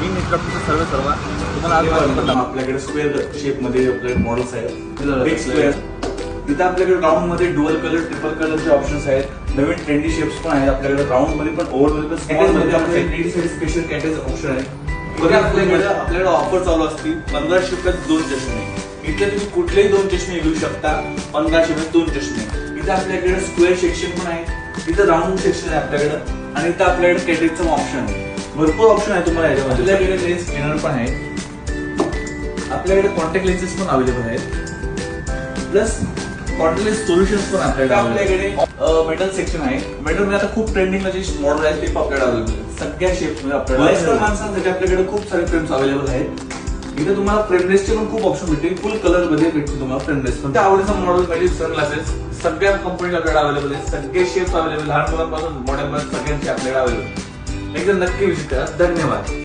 मी निष्कापचं सर्व तुम्हाला आपल्याकडे स्क्वेअर शेप मध्ये आपल्याकडे मॉडेल्स आहेत. बिग स्क्वेअर इथं आपल्याकडे राऊंड मध्ये डुअल कलर ट्रिपल कलरचे ऑप्शन्स आहेत. नवीन ट्रेंडी शेप्स पण आहेत आपल्याकडे. राऊंड मध्ये पण ओव्हल मध्ये पण स्मॉल मध्ये आपल्याकडे लेडीजसाठी स्पेशल कॅटेज ऑप्शन आहे. आपल्याकडे ऑफर चालू असतील 1500 रुपयात 2 चष्मे. इथे तुम्ही कुठलेही 2 चष्मे घेऊ शकता. 1500 मध्ये 2 चष्मे. इथे आपल्याकडे स्क्वेअर सेक्शन पण आहे. इथं राऊंड सेक्शन आहे आपल्याकडे आणि इथं आपल्याकडे कॅटेजचं ऑप्शन आहे. भरपूर ऑप्शन आहे तुम्हाला याच्यामध्ये. आपल्याकडे लेन्स क्लिनर पण आहे. आपल्याकडे कॉन्टॅक्ट लेन्सेस पण अवेलेबल आहेत. प्लस कॉन्टॅक्ट लेन्स सोल्युशन्स पण आपल्याकडे मेटल सेक्शन आहे. मेटल मध्ये आता खूप ट्रेंडिंगला जे मॉडेल आहेत ते आपल्याकडे अवेलेबल आहेत. सगळ्या शेप मध्ये आपल्याकडे माणसांसाठी आपल्याकडे खूप सारे फ्रेम्स अवेलेबल आहेत. इथे तुम्हाला फ्रेमलेसचे पण खूप ऑप्शन भेटतील. फुल कलर मध्ये भेटतील तुम्हाला फ्रेमलेस पण. त्या आवडीचा मॉडेल पाहिजे सनग्लासेस सगळ्या कंपनीला आपल्याकडे अवेलेबल आहेत. सगळे शेप्स अवेलेबल लहान मुलांपासून मोठ्यांपर्यंत सगळ्यांचे आपल्याकडे अवेलेबल. एकदा नक्की विजिट करा. धन्यवाद.